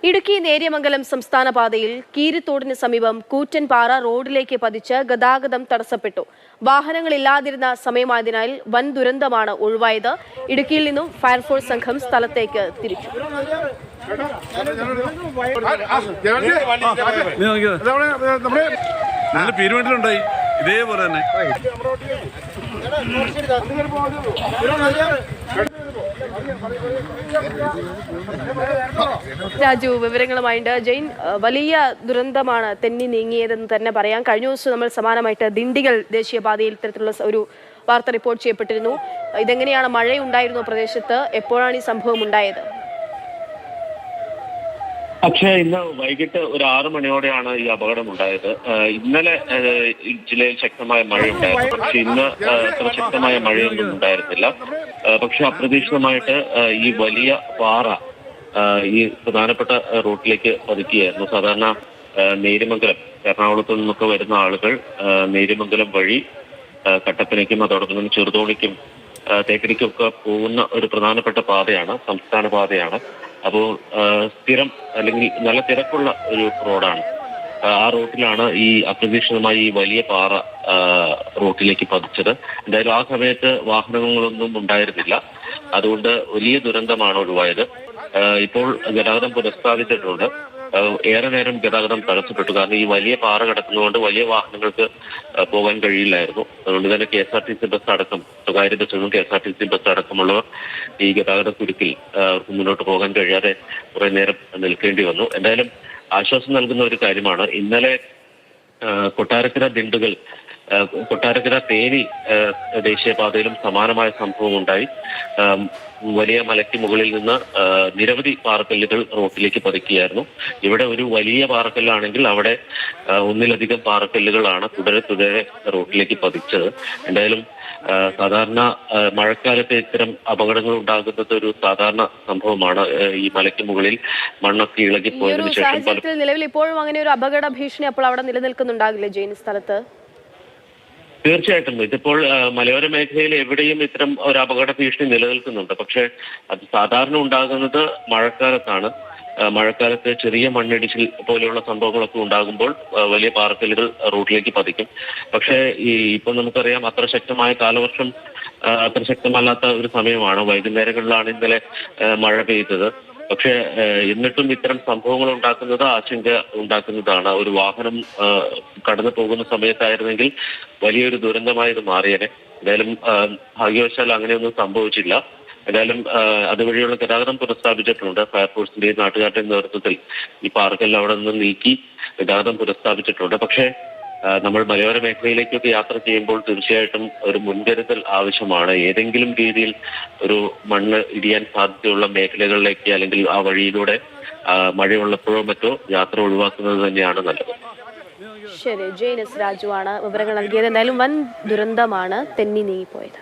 ഇടുക്കി നേര്യമംഗലം സംസ്ഥാന പാതയിൽ കീരിത്തോടിന് സമീപം കൂറ്റൻപാറ റോഡിലേക്ക് പതിച്ച് ഗതാഗതം തടസ്സപ്പെട്ടു. വാഹനങ്ങളില്ലാതിരുന്ന സമയമായതിനാൽ വൻ ദുരന്തമാണ് ഒഴിവായത്. ഇടുക്കിയിൽ നിന്നും ഫയർഫോഴ്സ് സംഘം സ്ഥലത്തേക്ക് തിരിച്ചു. ഇതേപോലെ തന്നെ രാജു വിവരങ്ങളുമായിട്ട്. ജെയിൻ, വലിയ ദുരന്തമാണ് തെന്നി നീങ്ങിയതെന്ന് തന്നെ പറയാം. കഴിഞ്ഞ ദിവസം നമ്മൾ സമാനമായിട്ട് ദിണ്ടിഗൽ ദേശീയപാതയിൽ ഇത്തരത്തിലുള്ള ഒരു വാർത്ത റിപ്പോർട്ട് ചെയ്യപ്പെട്ടിരുന്നു. ഇതെങ്ങനെയാണ്? മഴയുണ്ടായിരുന്നു പ്രദേശത്ത്? എപ്പോഴാണ് ഈ സംഭവം ഉണ്ടായത്? പക്ഷേ ഇന്ന് വൈകിട്ട് ഒരു 6 മണിയോടെയാണ് ഈ അപകടം ഉണ്ടായത്. ഇന്നലെ ജില്ലയിൽ ശക്തമായ മഴയുണ്ടായിരുന്നു. പക്ഷെ ഇന്ന് അത്ര ശക്തമായ മഴയൊന്നും ഉണ്ടായിരുന്നില്ല. പക്ഷെ അപ്രതീക്ഷിതമായിട്ട് ഈ വലിയ പാറ ഈ പ്രധാനപ്പെട്ട റൂട്ടിലേക്ക് പതിക്കുകയായിരുന്നു. സാധാരണ നേര്യമംഗലം, എറണാകുളത്തു നിന്നൊക്കെ വരുന്ന ആളുകൾ നേര്യമംഗലം വഴി കട്ടപ്പനയ്ക്കും അതോടൊപ്പം തന്നെ ചെറുതോണിക്കും തേക്കടിക്കും ഒക്കെ പോകുന്ന ഒരു പ്രധാനപ്പെട്ട പാതയാണ്, സംസ്ഥാന പാതയാണ്. അപ്പോൾ സ്ഥിരം അല്ലെങ്കിൽ നല്ല തിരക്കുള്ള ഒരു റോഡാണ്. ആ റൂട്ടിലാണ് ഈ അപ്രതീക്ഷിതമായി ഈ വലിയ പാറ റോട്ടിലേക്ക് പതിച്ചത്. എന്തായാലും ആ സമയത്ത് വാഹനങ്ങളൊന്നും ഉണ്ടായിരുന്നില്ല. അതുകൊണ്ട് വലിയ ദുരന്തമാണ് ഒഴിവായത്. ഇപ്പോൾ ഗതാഗതം പുനഃസ്ഥാപിച്ചിട്ടുണ്ട്. ഏറെ നേരം ഗതാഗതം തടസ്സപ്പെട്ടു. കാരണം ഈ വലിയ പാറ കിടക്കുന്നതുകൊണ്ട് വലിയ വാഹനങ്ങൾക്ക് പോകാൻ കഴിയില്ലായിരുന്നു. അതുകൊണ്ട് തന്നെ KSRTC ബസ് അടക്കം, സ്വകാര്യ ബസ്സുകളും KSRTC ബസ് അടക്കമുള്ളവർ ഈ ഗതാഗത കുരുക്കിൽ മുന്നോട്ട് പോകാൻ കഴിയാതെ കുറെ നേരം നിൽക്കേണ്ടി വന്നു. എന്തായാലും ആശ്വാസം നൽകുന്ന ഒരു കാര്യമാണ്, ഇന്നലെ കൊട്ടാരക്കര തേനി ദേശീയപാതയിലും സമാനമായ സംഭവം ഉണ്ടായി. വലിയ മലയ്ക്ക് മുകളിൽ നിന്ന് നിരവധി പാറക്കല്ലുകൾ റോട്ടിലേക്ക് പതിക്കുകയായിരുന്നു. ഇവിടെ ഒരു വലിയ പാറക്കല്ലാണെങ്കിൽ അവിടെ ഒന്നിലധികം പാറക്കല്ലുകളാണ് തുടരെ റോട്ടിലേക്ക് പതിച്ചത്. എന്തായാലും സാധാരണ മഴക്കാലത്ത് ഇത്തരം അപകടങ്ങൾ ഉണ്ടാകുന്നത് ഒരു സാധാരണ സംഭവമാണ്. ഈ മലയ്ക്ക് മുകളിൽ മണ്ണൊക്കെ ഇളകി പോയതിനു ശേഷം നിലവിൽ ഇപ്പോഴും അങ്ങനെ ഒരു അപകട ഭീഷണി അപ്പോൾ അവിടെ നിലനിൽക്കുന്നുണ്ടാകില്ലേ ജെയിൻ സ്ഥലത്ത്? തീർച്ചയായിട്ടും ഇതിപ്പോൾ മലയോര മേഖലയിൽ എവിടെയും ഇത്തരം ഒരു അപകട ഭീഷണി നിലനിൽക്കുന്നുണ്ട്. പക്ഷെ അത് സാധാരണ ഉണ്ടാകുന്നത് മഴക്കാലത്താണ്. മഴക്കാലത്ത് ചെറിയ മണ്ണിടിച്ചിൽ പോലെയുള്ള സംഭവങ്ങളൊക്കെ ഉണ്ടാകുമ്പോൾ വലിയ പാറക്കല്ലുകൾ റോഡിലേക്ക് പതിക്കും. പക്ഷേ ഇപ്പൊ നമുക്കറിയാം, അത്ര ശക്തമായ കാലവർഷം അത്ര ശക്തമല്ലാത്ത ഒരു സമയമാണ്. വൈകുന്നേരങ്ങളിലാണ് ഇന്നലെ മഴ പെയ്തത്. പക്ഷെ എന്നിട്ടും ഇത്തരം സംഭവങ്ങൾ ഉണ്ടാക്കുന്നത് ആശങ്ക ഉണ്ടാക്കുന്നതാണ്. ഒരു വാഹനം കടന്നു പോകുന്ന സമയത്തായിരുന്നെങ്കിൽ വലിയൊരു ദുരന്തമായി ഇത് മാറിയേനെ. എന്തായാലും ഭാഗ്യവശാൽ അങ്ങനെയൊന്നും സംഭവിച്ചില്ല. എന്തായാലും അതുവഴിയുള്ള ഗതാഗതം പുനഃസ്ഥാപിച്ചിട്ടുണ്ട്. ഫയർഫോഴ്സിന്റെയും നാട്ടുകാരുടെയും നേതൃത്വത്തിൽ ഈ പാറക്കെല്ലാം അവിടെ നിന്ന് നീക്കി ഗതാഗതം പുനഃസ്ഥാപിച്ചിട്ടുണ്ട്. പക്ഷേ നമ്മൾ മലയോര മേഖലയിലേക്കൊക്കെ യാത്ര ചെയ്യുമ്പോൾ തീർച്ചയായിട്ടും ഒരു മുൻകരുതൽ ആവശ്യമാണ്. ഏതെങ്കിലും രീതിയിൽ ഒരു മണ്ണ് ഇടിയാൻ സാധ്യതയുള്ള മേഖലകളിലേക്ക് അല്ലെങ്കിൽ ആ വഴിയിലൂടെ മഴയുള്ളപ്പോഴോ മറ്റോ യാത്ര ഒഴിവാക്കുന്നത് തന്നെയാണ് നല്ലത്. ശരി, ജെയിൻ എസ് രാജു ആണ് വിവരങ്ങൾ നൽകിയത്. എന്തായാലും വൻ ദുരന്തമാണ് തെന്നി നീങ്ങിപ്പോയത്.